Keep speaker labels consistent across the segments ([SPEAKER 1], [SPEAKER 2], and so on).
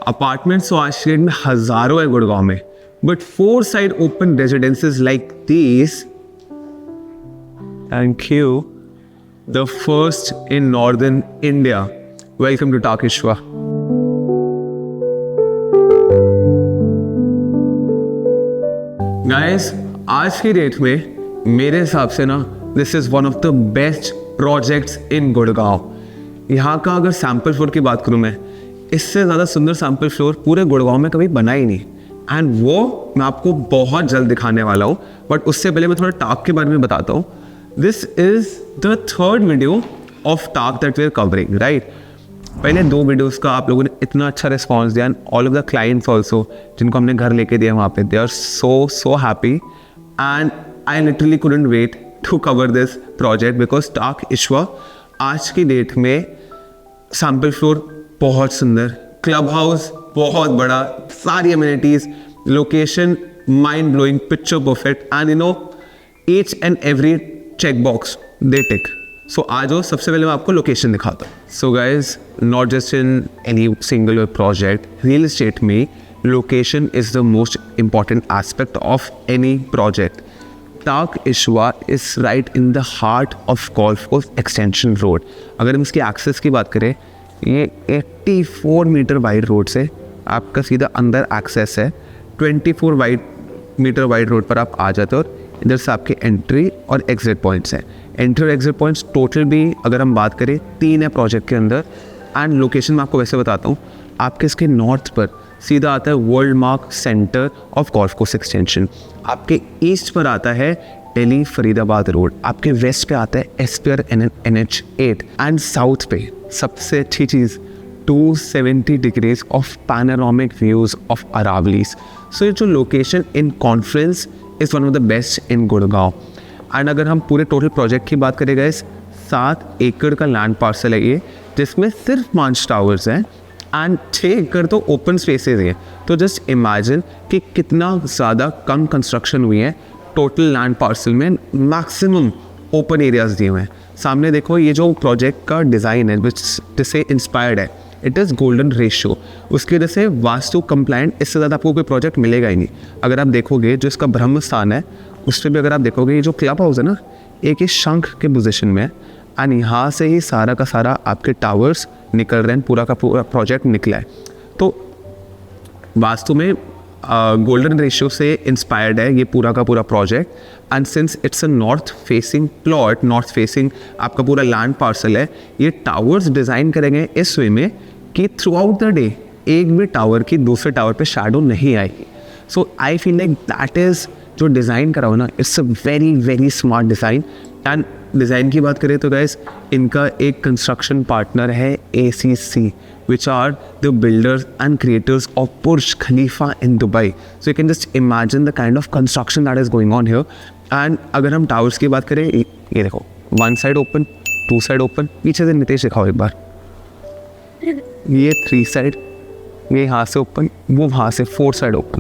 [SPEAKER 1] Apartments तो आज के डेट में हजारों है गुड़गांव में, but 4 side open residences like these, thank you, the first in northern India. Welcome to Takishwa. Guys, आज की डेट में मेरे हिसाब से ना this is one of the best projects in Gurgaon. यहाँ का अगर सैम्पल फ्लोर की बात करूँ मैं, इससे ज़्यादा सुंदर सैम्पल फ्लोर पूरे गुड़गांव में कभी बना ही नहीं. एंड वो मैं आपको बहुत जल्द दिखाने वाला हूँ, बट उससे पहले मैं थोड़ा टाक के बारे में बताता हूँ. This is the third video of टाक that we are covering, right. पहले 2 वीडियोस का आप लोगों ने इतना अच्छा रिस्पॉन्स दिया, and all of the clients also जिनको हमने घर लेके दिया वहाँ पे, they are so happy, and I literally couldn't wait to cover this project because टाक इश्वा आज की डेट में सैम्पल फ्लोर बहुत सुंदर, क्लब हाउस बहुत बड़ा, सारी amenities, location mind blowing, picture perfect, and you know each and every check box they tick. So आज वो सबसे पहले मैं आपको लोकेशन दिखाता हूँ. So guys, not just in any single project, real estate में location is the most important aspect of any project. टाक Ishwa is right in the heart of golf course extension road. अगर हम इसकी एक्सेस की बात करें, ये 84 मीटर वाइड रोड से आपका सीधा अंदर एक्सेस है. 24 मीटर वाइड रोड पर आप आ जाते हो, और इधर से आपके एंट्री और एग्जिट पॉइंट्स हैं. एंट्री और एग्जिट पॉइंट्स टोटल भी अगर हम बात करें 3 है प्रोजेक्ट के अंदर. एंड लोकेशन मैं आपको वैसे बताता हूँ, आपके इसके नॉर्थ पर सीधा आता है world mark centre of golf course extension. आपके ईस्ट पर आता है दिल्ली फरीदाबाद रोड. आपके वेस्ट पे आता है एसपीआर NH8. एंड साउथ पे सबसे अच्छी चीज़ 270 degrees of panoramic views of Aravallis. So ये जो location in conference is one of the best in Gurgaon. And अगर हम पूरे टोटल प्रोजेक्ट की बात करें गाइस, 7 एकड़ का लैंड पार्सल है ये, जिसमें सिर्फ 5 टावर्स हैं एंड 6 एकड़ तो ओपन स्पेसेस हैं. तो जस्ट इमेजिन कि कितना ज़्यादा कम कंस्ट्रक्शन हुई है टोटल लैंड पार्सल में, मैक्सिमम ओपन एरियाज दिए हुए हैं. सामने देखो, ये जो प्रोजेक्ट का डिज़ाइन है जिससे इंस्पायर्ड है, इट इज़ गोल्डन रेशियो. उसकी वजह से वास्तु कंप्लाइंट इससे ज़्यादा आपको कोई प्रोजेक्ट मिलेगा ही नहीं. अगर आप देखोगे जो इसका ब्रह्म स्थान है, उस पर भी अगर आप देखोगे, ये जो क्लब हाउस है ना, एक ही शंख के पोजीशन में है, एंड यहाँ से ही सारा का सारा आपके टावर्स निकल रहे हैं, पूरा का पूरा प्रोजेक्ट निकला है. तो वास्तु में गोल्डन रेशियो से इंस्पायर्ड है ये पूरा का पूरा project. And since it's a north facing plot, north facing आपका पूरा लैंड पार्सल है, ये टावर्स डिज़ाइन करेंगे इस वे में कि थ्रू आउट द डे एक भी टावर की दूसरे टावर पे शैडो नहीं आएगी. So I feel like that is जो डिज़ाइन करा हो ना, it's a very very smart design. And design की बात करें तो गाइस, इनका एक कंस्ट्रक्शन पार्टनर है ACC, which are the builders and creators of Burj Khalifa in Dubai. So you can just imagine the kind of construction that is going on here. And अगर हम towers की बात करें, ये देखो, 1 साइड ओपन, 2 साइड ओपन. पीछे से नितेश दिखाओ एक बार, ये 3 साइड, ये यहाँ से ओपन, वो वहाँ से 4 side open.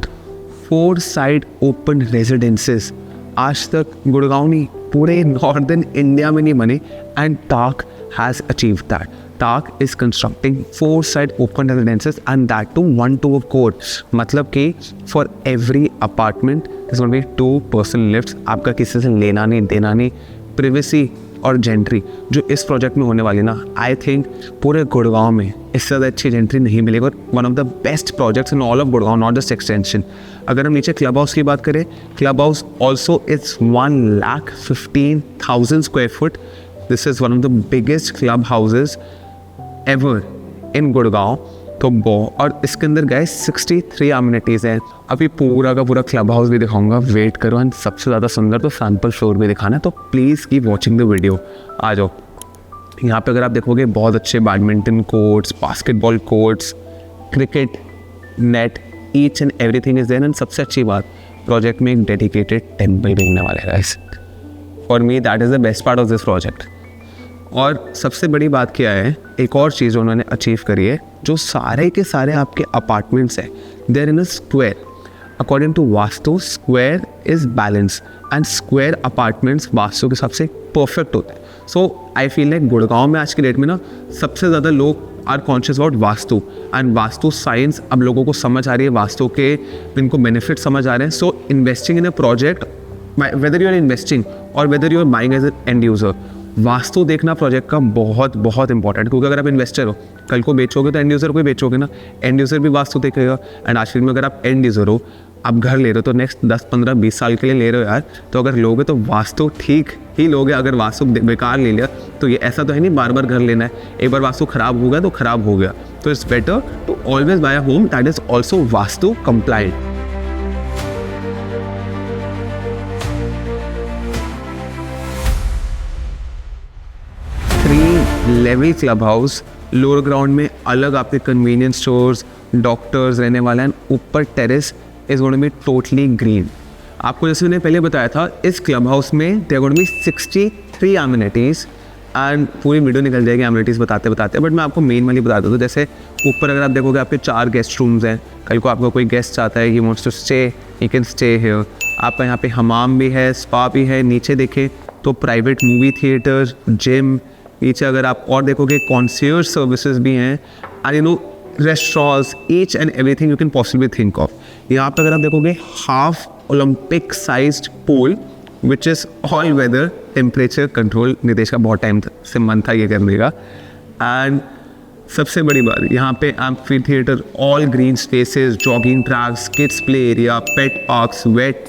[SPEAKER 1] 4 side open residences आज तक गुड़गांव नहीं, पूरे नॉर्दर्न इंडिया में नहीं बने, एंड टाक हैज़ अचीव्ड दैट. टाक is constructing 4 side open residences, and that too 1 to a court. मतलब कि for every apartment is going to be 2 person lifts. आपका किसी से लेना नहीं देना नहीं. प्रिवेसी और जेंट्री जो इस प्रोजेक्ट में होने वाली ना, आई थिंक पूरे गुड़गांव में इससे ज़्यादा अच्छी जेंट्री नहीं मिलेगी. One of the best projects in all of Gurgaon, not just extension. अगर हम नीचे क्लब हाउस की बात करें, club house also it's 1,15,000 square foot. This is one of the biggest club houses ever in Gurgaon. तो और इसके अंदर गए 63 अम्यूनिटीज़ हैं. अभी पूरा का पूरा क्लब हाउस भी दिखाऊंगा, वेट करो. एंड सबसे ज़्यादा सुंदर तो सैम्पल फ्लोर भी दिखाना है, तो please keep watching the video. आ जाओ. यहाँ पे अगर आप देखोगे बहुत अच्छे badminton courts, basketball courts, cricket net, each and everything is there. And सबसे अच्छी बात, प्रोजेक्ट में एक डेडिकेटेड टेम्पल भी होने वाला है guys. For me that is the best part of this project. और सबसे बड़ी बात क्या है, एक और चीज़ उन्होंने अचीव करी है, जो सारे के सारे आपके अपार्टमेंट्स हैं, there in a square. According to vastu, square is balance, and square apartments vastu के हिसाब से परफेक्ट होते हैं. So I feel like Gurgaon में आज की डेट में ना सबसे ज़्यादा लोग are conscious about vastu and vastu science अब लोगों को समझ आ रही है, वास्तु के इनको बेनिफिट समझ आ रहे हैं. So investing in a project, whether you are investing or whether you are buying as end user, vastu देखना प्रोजेक्ट का बहुत बहुत इंपॉर्टेंट. क्योंकि अगर आप इन्वेस्टर हो, कल को बेचोगे तो एंड यूजर को ही बेचोगे ना, एंड यूजर भी वास्तु देखेगा. एंड आखिर में अगर आप एंड यूजर हो, आप घर ले रहे हो तो नेक्स्ट 10 15 20 साल के लिए ले रहे हो यार, तो अगर लोगे तो वास्तु ठीक ही लोगे. अगर वास्तु बेकार ले लिया तो ये ऐसा तो है नहीं बार बार घर लेना है, एक बार वास्तु खराब हो गया तो खराब हो गया. तो it's better to always buy a home that is also vastu compliant. 3 level club house, lower ground में अलग आपके कन्वीनियंस स्टोर्स, डॉक्टर्स रहने वाले हैं, ऊपर terrace is going to be totally green. आपको जैसे मैंने पहले बताया था, इस क्लब हाउस में there going to be 63 amenities and पूरी वीडियो निकल जाएगी एमिनिटीज़ बताते बताते, बट मैं आपको मेन वाली बता दूँ. तो जैसे ऊपर अगर आप देखोगे आपके 4 गेस्ट रूम्स हैं. कल को आपका कोई गेस्ट चाहता है, he wants to stay, he can stay here. आपका यहाँ पे हमाम भी है, स्पा भी है. नीचे देखें तो प्राइवेट मूवी थिएटर, जिम. नीचे अगर आप और देखोगे कॉन्सियर्ज सर्विसेज भी हैं and you know restaurants, each and everything you can possibly think of. यहाँ पे अगर आप देखोगे half Olympic sized pool which is all weather temperature control. Nitesh का बहुत टाइम से मन था ये करने का. एंड सबसे बड़ी बात, यहाँ पे amphitheatre, all green spaces, jogging tracks, kids play area, pet parks, wait,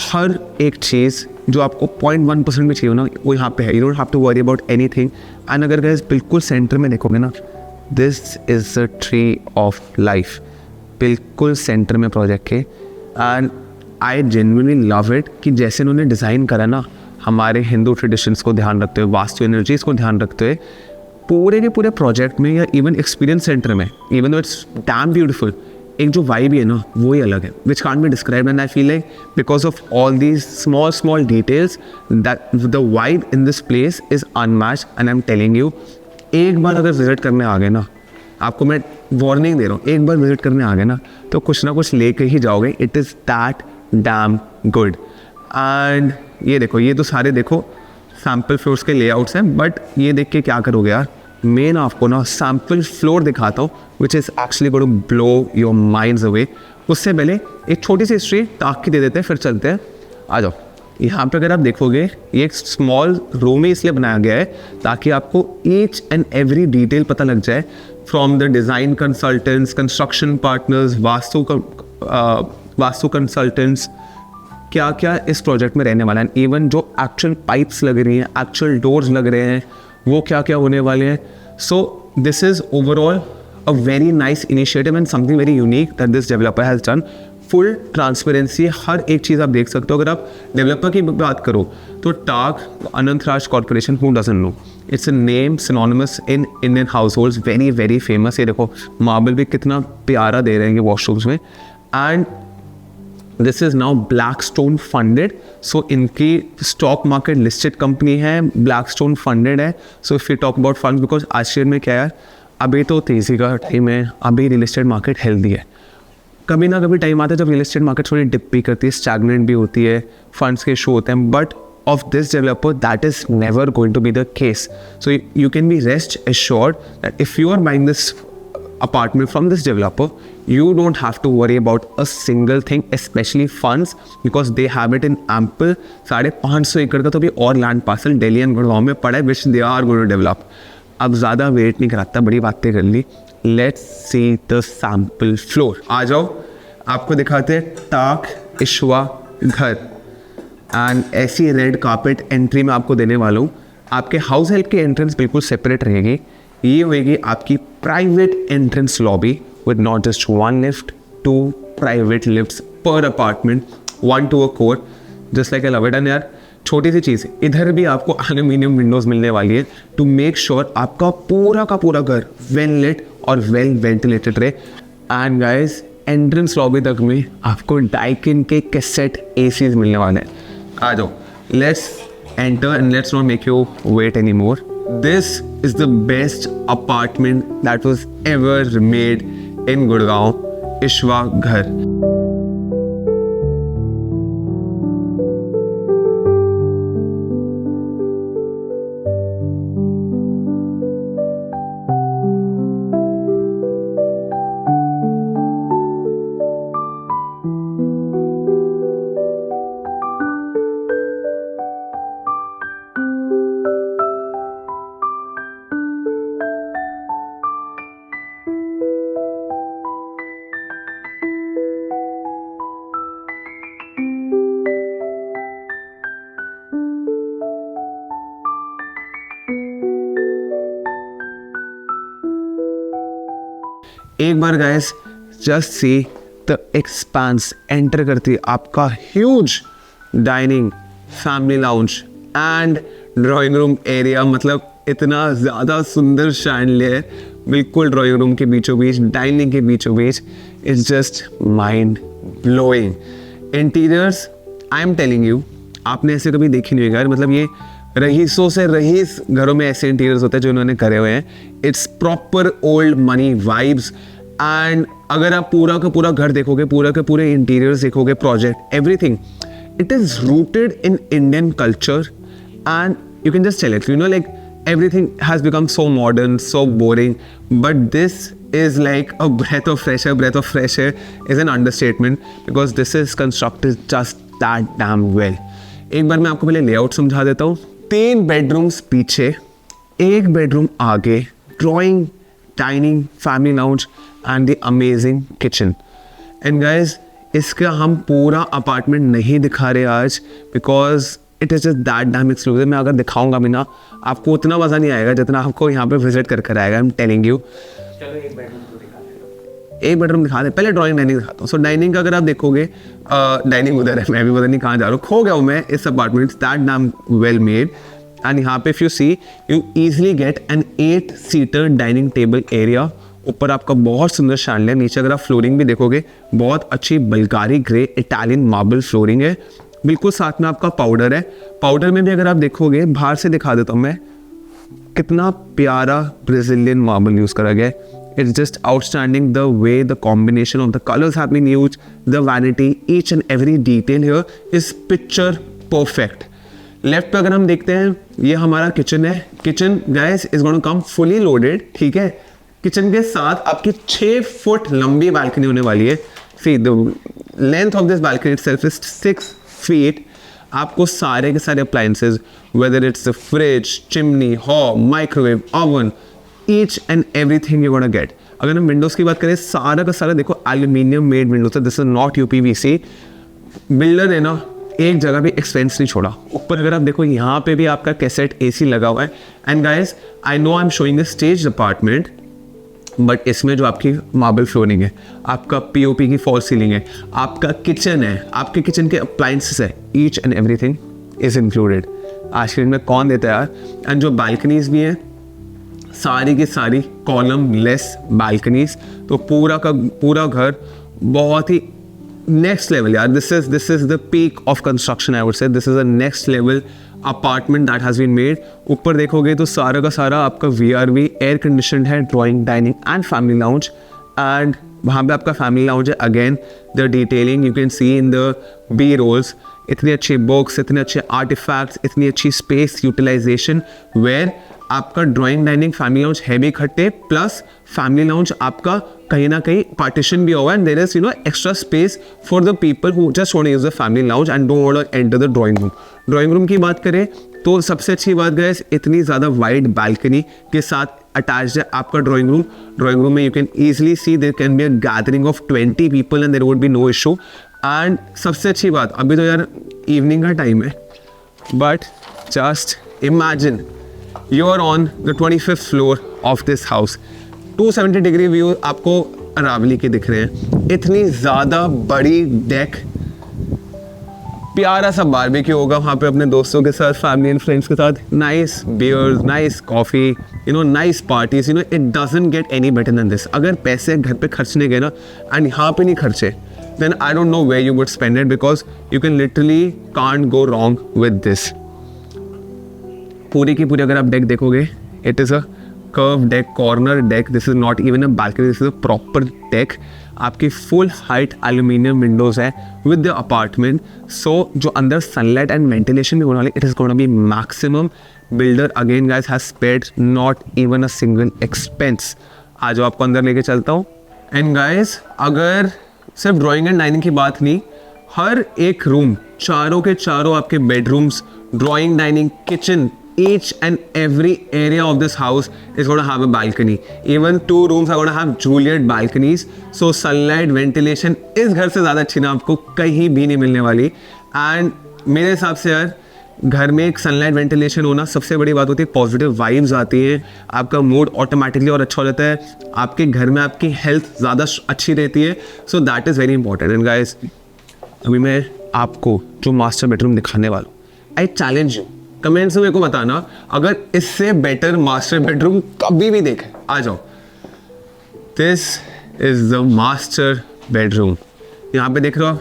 [SPEAKER 1] हर एक चीज़ जो आपको 0.1% भी चाहिए ना वो यहाँ पे है. You don't have to worry about anything. And अगर गाइस बिल्कुल सेंटर में देखोगे ना, this is the tree of life, बिल्कुल सेंटर में प्रोजेक्ट के. And I genuinely love it कि जैसे उन्होंने डिज़ाइन करा ना, हमारे हिंदू ट्रेडिशंस को ध्यान रखते हुए, वास्तु एनर्जीज़ को ध्यान रखते हुए, पूरे के पूरे प्रोजेक्ट में या इवन एक्सपीरियंस सेंटर में, even though it's damn beautiful, एक जो वाइब है ना वो ही अलग है, which can't be described. And I feel like because of all these small details that the vibe in this place is unmatched. And I am telling you, एक बार अगर visit करने आ गए ना, आपको मैं वार्निंग दे रहा हूँ, एक बार विजिट करने आ गए ना तो कुछ ना कुछ लेके ही जाओगे. It is that damn good. And ये देखो, ये तो सारे देखो सैम्पल फ्लोर्स के लेआउट्स हैं, बट ये देख के क्या करोगे यार, मेन आपको ना सैम्पल फ्लोर दिखाता हूँ which is actually going to blow your minds away. उससे पहले एक छोटी सी हिस्ट्री ताक की दे देते हैं, फिर चलते हैं. आ जाओ. यहाँ पे अगर आप देखोगे ये एक स्मॉल रूम ही इसलिए बनाया गया है ताकि आपको ईच एंड एवरी डिटेल पता लग जाए, from the design consultants, construction partners, vastu consultants, क्या क्या इस प्रोजेक्ट में रहने वाला है. इवन जो एक्चुअल पाइप्स लग रही हैं, एक्चुअल डोर्स लग रहे हैं, वो क्या क्या होने वाले हैं. So this is overall a very nice initiative and something very unique that this developer has done. Full transparency, हर एक चीज़ आप देख सकते हो. अगर आप डेवलपर की बात करो तो टाक Anantraj corporation, who doesn't know, it's a name synonymous in Indian households, very very famous. ये देखो मार्बल भी कितना प्यारा दे रहे हैं ये वॉशरूम्स में. And this is now Blackstone funded. So इनकी स्टॉक मार्केट लिस्टेड कंपनी है, ब्लैकस्टोन फंडेड है. So if you talk about fund, because आज के में क्या है, अभी तो तेज़ी का टाइम है, अभी रियल एस्टेट मार्केट हेल्दी है. कभी ना कभी टाइम आता है जब रियल एस्टेट मार्केट थोड़ी डिप भी करती है, स्टैग्नेंट भी होती है, फंड्स के शो होते हैं, but of this developer that is never going to be the case. So you can be rest assured that if you are buying this apartment from this developer, you don't have to worry about a single thing, especially funds, because they have it in ample 550 एकड़ का तो भी और land parcel Delhi and Gurgaon में पड़ा है, which they are going to develop. अब ज़्यादा वेट नहीं कराता, बड़ी बातें कर ली. Let's see the sample floor. आ जाओ, आपको दिखाते हैं टाक इश्वा घर. एंड ऐसी रेड कार्पेट एंट्री में आपको देने वाला हूँ. आपके हाउस हेल्प की एंट्रेंस बिल्कुल सेपरेट रहेगी. ये होगी आपकी private entrance lobby with not just 1 lift, 2 private lifts per apartment, 1 to a core, just like I love it. And यार छोटी सी चीज़, इधर भी आपको एल्यूमिनियम विंडोज़ मिलने वाली है टू मेक श्योर आपका पूरा का पूरा घर वेल लिट और वेल वेंटिलेटेड रहे. एंड गाइज एंट्रेंस लॉबी तक में आपको डाइकिन के कैसेट एसीज मिलने वाले हैं. आ जाओ, let's enter and let's not make you wait anymore. This is the best apartment that was ever made in Gurgaon, Ishwa Ghar. एक बार guys just see the expanse, enter करती है आपका huge dining, family lounge and drawing room area. मतलब इतना ज़्यादा सुंदर chandelier बिल्कुल ड्राइंग रूम के बीचों बीच, डाइनिंग के बीचों बीच, it's just mind blowing. Interiors I am telling you, आपने ऐसे कभी देखी नहीं होगा। मतलब ये रईसों से रईस घरों में ऐसे इंटीरियर्स होते हैं जो इन्होंने करे हुए हैं। It's proper old money vibes. And अगर आप पूरा का पूरा घर देखोगे, पूरा के पूरे इंटीरियर्स देखोगे, project, everything, it is rooted in Indian culture, and you can just tell it, you know, like everything has become so modern, so boring, but this is like a breath of fresh air. Breath of fresh air is an understatement because this is constructed just that damn well. एक बार मैं आपको पहले layout समझा देता हूँ। 3 bedrooms पीछे, 1 bedroom आगे, drawing, dining, family lounge and the amazing kitchen. And guys इसका हम पूरा अपार्टमेंट नहीं दिखा रहे आज because it is just that dam exclusive. मैं अगर दिखाऊंगा भी ना, आपको उतना मज़ा नहीं आएगा जितना आपको यहाँ पे विजिट कर आएगा। आई एम टेलिंग यू। चलो एक बेडरूम दिखा दे, पहले ड्राइंग डाइनिंग दिखाता हूँ। सो डाइनिंग का अगर आप देखोगे, डाइनिंग उधर है, मैं भी पता नहीं कहाँ जा रहा हूँ, खो गया हूँ मैं इस apartment. That damn well made. And यहाँ पे if you see, you easily get an 8 seater dining table area. ऊपर आपका बहुत सुंदर शैंडलियर, नीचे अगर आप फ्लोरिंग भी देखोगे बहुत अच्छी बल्गारी ग्रे इटालियन मार्बल फ्लोरिंग है। बिल्कुल साथ में आपका पाउडर है। पाउडर में भी अगर आप देखोगे, बाहर से दिखा देता हूँ मैं, कितना प्यारा ब्राज़ीलियन मार्बल यूज़ करा गया है। It's just outstanding the way the combination of the colours have been used, the vanity, each and every detail here is picture perfect. Left पे अगर हम देखते हैं, ये हमारा किचन है। Kitchen guys is going to come fully loaded, ठीक है। किचन के साथ आपकी 6 फुट लंबी बालकनी होने वाली है। See the length of this balcony itself is 6 feet. आपको सारे के सारे appliances, whether it's a fridge, chimney, hob, microwave, oven, each and everything you gonna get. अगर हम विंडोज़ की बात करें, सारा का सारा देखो एल्यूमिनियम मेड विंडोज है। This is not UPVC. Builder है ना, एक जगह भी एक्सपेंस नहीं छोड़ा। ऊपर अगर आप देखो, यहाँ पे भी आपका कैसेट एसी लगा हुआ है। And guys I know I am showing a stage apartment, but इसमें जो आपकी मार्बल फ्लोरिंग है, आपका पीओपी की फॉल सीलिंग है, आपका किचन है, आपके किचन के अप्लायंसेस है, each and everything is included. आज के दिन में कौन देता है यार। एंड जो बालकनीज भी हैं, सारी की सारी कॉलम लेस बालकनीज। तो पूरा का पूरा घर बहुत ही नेक्स्ट लेवल यार। This is the peak of construction, I would say. This is a next level apartment that has been made. ऊपर देखोगे तो सारा का सारा आपका VRV एयर कंडीशनड है, drawing, dining and family lounge. And वहाँ पे आपका फैमिली लाउंज है। Again the detailing you can see in the B rolls. इतनी अच्छी बुक्स, इतने अच्छे आर्टिफैक्ट्स, इतनी अच्छी स्पेस यूटिलाइजेशन, वेयर आपका ड्राइंग, डाइनिंग, फैमिली लाउंज है भी इकट्ठे, प्लस फैमिली लाउंज आपका कहीं ना कहीं पार्टीशन भी हुआ है। And there is extra space for the people who just want to use the family lounge and don't want to enter the drawing room. Drawing room की बात करें तो सबसे अच्छी बात गाइस, इतनी ज़्यादा वाइड बालकनी के साथ अटैच्ड है आपका ड्राइंग रूम। ड्राइंग रूम में you can easily see there can be a gathering of 20 people and there would be no issue. And सबसे अच्छी बात, अभी तो यार इवनिंग का टाइम है, but just imagine you are on the 25th floor of this house. 270 degree view आपको अरावली के दिख रहे हैं। इतनी ज़्यादा बड़ी डेक, प्यारा सा बारबेक्यू होगा वहाँ पे अपने दोस्तों के साथ, फैमिली एंड फ्रेंड्स के साथ। Nice beers, nice coffee, nice parties. It doesn't get any better than this. अगर पैसे घर पे खर्चने गए ना एंड यहाँ पे नहीं खर्चे, then I don't know where you would spend it because you can literally can't go wrong with this. पूरी की पूरी अगर आप डेक देखोगे, it is a curved deck, corner deck. This is not even a balcony, this is a proper deck. आपकी full height aluminium windows है with the apartment. So जो अंदर sunlight and ventilation भी होने वाली, it is going to be maximum. Builder again guys has spared not even a single expense. आज आपको अंदर लेके चलता हूँ। And guys अगर सिर्फ ड्राइंग एंड डाइनिंग की बात नहीं, हर एक रूम, चारों के चारों आपके bedrooms, drawing, dining, kitchen, each and every area of this house is going to have a balcony. Even 2 rooms are going to have Juliet balconies. So sunlight, ventilation इस घर से ज़्यादा अच्छी ना आपको कहीं भी नहीं मिलने वाली। एंड मेरे हिसाब से यार घर में एक सनलाइट वेंटिलेशन होना सबसे बड़ी बात होती है, पॉजिटिव वाइब्स आती हैं, आपका मूड ऑटोमेटिकली और अच्छा हो जाता है, आपके घर में आपकी हेल्थ ज़्यादा अच्छी रहती है. So that is very important. And guys, अभी मैं आपको जो मास्टर बेडरूम दिखाने वाला हूँ, आई चैलेंज यू, कमेंट्स में मेरे को बताना अगर इससे बेटर मास्टर बेडरूम कभी भी देखे. आ जाओ. This is the master bedroom. यहाँ पे देख रहे हो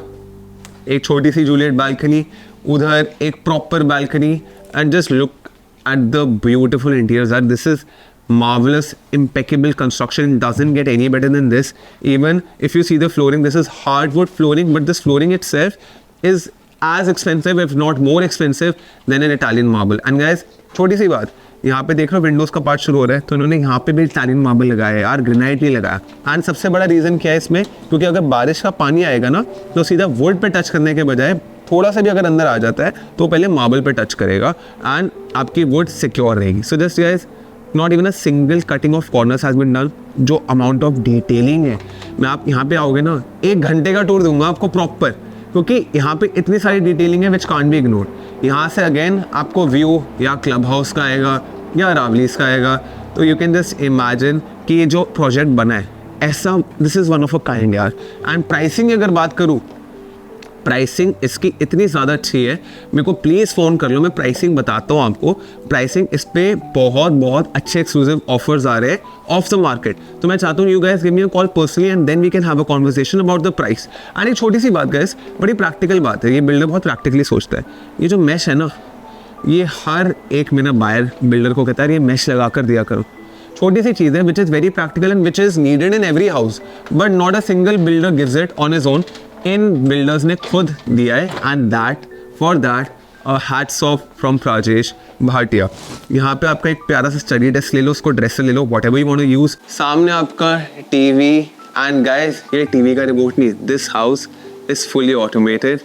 [SPEAKER 1] एक छोटी सी जूलियट बालकनी, उधर एक proper balcony, and just look at the beautiful interiors. That this is marvelous, impeccable construction. Doesn't get any better than this. Even if you see the flooring, this is hardwood flooring, but this flooring itself is as expensive, if not more expensive, than an Italian marble. And guys, छोटी सी बात, यहाँ पे देख रहे हो Windows का part शुरू हो रहा है, तो इन्होंने यहाँ पे भी इटालियन मार्बल लगाया है यार, ग्रेनाइट नहीं लगाया. एंड सबसे बड़ा रीज़न क्या है इसमें, क्योंकि अगर बारिश का पानी आएगा ना, तो सीधा वुड पे टच करने के बजाय थोड़ा सा भी अगर अंदर आ जाता है तो पहले मार्बल पे टच करेगा एंड आपकी वुड सिक्योर रहेगी. So just guys, not even a single cutting of corners has been done. जो अमाउंट ऑफ डिटेलिंग है, मैं आप यहाँ पे आओगे ना, 1 घंटे का टूर दूंगा आपको प्रॉपर, क्योंकि यहाँ पे इतनी सारी डिटेलिंग है विच कांट बी इग्नोर्ड. यहाँ से अगेन आपको व्यू या क्लब हाउस का आएगा या रावलीस का आएगा, तो यू कैन जस्ट इमेजिन कि ये जो प्रोजेक्ट बना है ऐसा, this is one of a kind यार. एंड प्राइसिंग अगर बात करूँ, प्राइसिंग इसकी इतनी ज़्यादा अच्छी है, मेरे को प्लीज़ फ़ोन कर लो, मैं प्राइसिंग बताता हूँ आपको. प्राइसिंग इस पर बहुत अच्छे एक्सक्लूसिव ऑफर्स आ रहे हैं ऑफ द मार्केट. तो मैं चाहता हूँ you guys give me a call personally and then we can have a conversation about the price. And एक छोटी सी बात गाइस, बड़ी प्रैक्टिकल बात है, ये बिल्डर बहुत प्रैक्टिकली सोचता है. ये जो मैश है ना, ये हर एक मेरा बायर बिल्डर को कहता है ये मैश लगा कर दिया करो. छोटी सी चीज़ है which is very practical and which is needed in every house, but not a single builder gives it on his own. In builders ने खुद दिया है and that for that hats off from Rajesh Bhatia. यहाँ पे आपका एक प्यारा सा स्टडी डेस्क ले लो, उसको ड्रेसर ले लो, whatever you want to use. सामने आपका टीवी, एंड गाइस ये टीवी का रिमोट नहीं, this house is fully automated.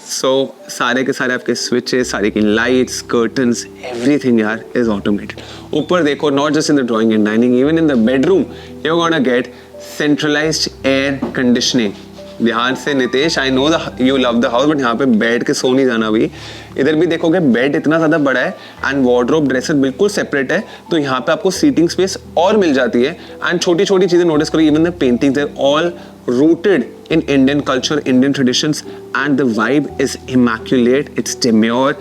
[SPEAKER 1] So सारे के सारे आपके स्विचेस, सारे की लाइट्स, कर्टन्स, एवरीथिंग यार इज ऑटोमेटेड. ऊपर देखो, not just in the drawing and dining, even in the bedroom you are gonna get centralised air conditioning. ध्यान से Nitesh, I know you love the house, but यहाँ पे बैठ के सो नहीं जाना भी. इधर भी देखोगे बेड इतना ज़्यादा बड़ा है एंड वार्डरोब ड्रेसर बिल्कुल सेपरेट है, तो यहाँ पे आपको सीटिंग स्पेस और मिल जाती है. एंड छोटी छोटी चीज़ें नोटिस करो, even the paintings are all rooted in Indian culture, Indian traditions, and the vibe is immaculate. It's demure.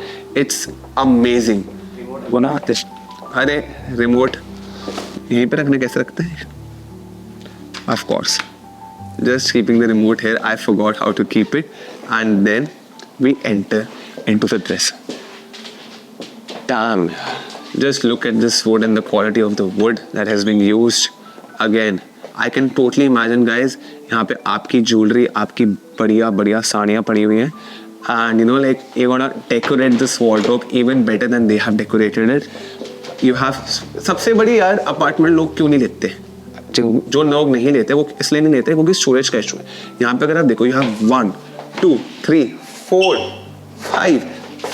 [SPEAKER 1] It's amazing. अरे रिमोट यहीं पे रखने कैसे रखते हैं? Of course. Just keeping the remote here. I forgot how to keep it, and then we enter into the dress. Damn. Just look at this wood and the quality of the wood that has been used. Again, I can totally imagine guys, यहाँ पे आपकी jewellery, आपकी बढ़िया साड़ियाँ पड़ी हुई हैं, and you know like you're gonna decorate this wardrobe even better than they have decorated it. You have सबसे बड़ी यार अपार्टमेंट लोग क्यों नहीं लेते? जो लोग नहीं लेते वो इसलिए नहीं लेते क्योंकि स्टोरेज का इशू है. यहाँ पे अगर आप देखो, you have 1 2 3 4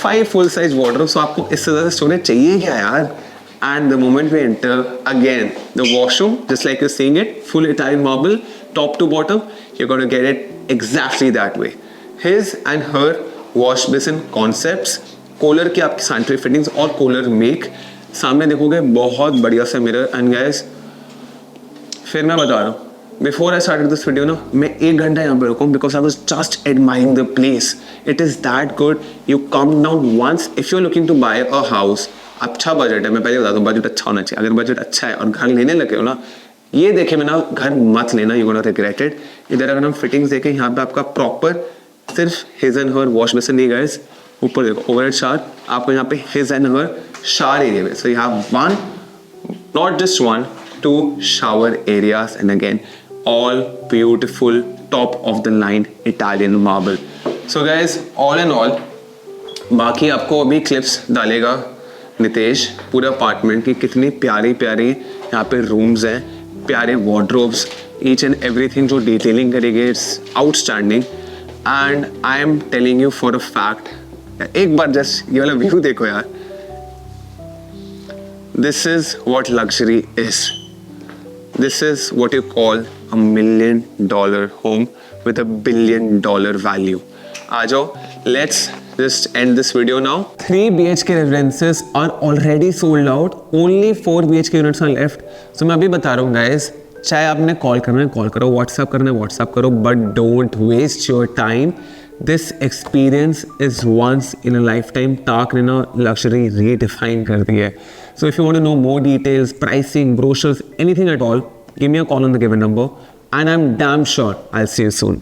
[SPEAKER 1] 5 full size wardrobe. सो आपको इससे ज़्यादा स्टोरेज चाहिए क्या यार? And the moment we enter, again, the washroom, just like you're seeing it, full Italian marble, top to bottom, you're going to get it exactly that way. His and her wash basin concepts, Kohler की आपकी sanitary fittings और Kohler make. सामने देखोगे बहुत बढ़िया सा mirror. And guys, फिर मैं बता रहा हूँ, before I started this video ना, मैं 1 घंटा यहाँ पे रुका हूँ because I was just admiring the place. It is that good. You come down once if you are looking to buy a house. अच्छा बजट है, मैं पहले बता दूँ, बजट अच्छा होना चाहिए. अगर बजट अच्छा है और घर लेने लगे हो ना, ये देखे मैं ना, घर मत लेना, यू गोना रिग्रेट इट. इधर अगर हम फिटिंग्स देखें, यहाँ पे आपका प्रॉपर सिर्फ his and her wash basin नहीं गाइस. ऊपर देखो ओवरहेड शावर, आपको यहाँ पे his and her shower area में. So you have 1, not just 1, 2 shower areas, and again all beautiful top of the line Italian marble. So guys, all in all, बाकी आपको अभी क्लिप्स डालेगा नितेश पूरे अपार्टमेंट की, कितनी प्यारी प्यारी यहाँ पे रूम्स हैं, प्यारे वार्डरोब्स, ईच एंड एवरीथिंग जो डिटेलिंग करेंगे, it's outstanding. And I am telling you for a fact, एक बार जस्ट ये वाला व्यू देखो यार. This is what luxury is. This is what you call a $1 million home with a $1 billion value. आ जाओ, let's just end this video now. 3 BHK residences are already sold out. Only 4 BHK units are left. So मैं अभी बता रहा हूँ guys, चाहे आपने call करना है कॉल करो, व्हाट्सएप करना है व्हाट्सएप करो, but don't waste your time. This experience is once in a lifetime. ताक ने ना लग्जरी रीडिफाइन कर दी है. So if you want to know more details, pricing, brochures, anything at all, give me a call on the given number and I'm damn sure I'll see you soon.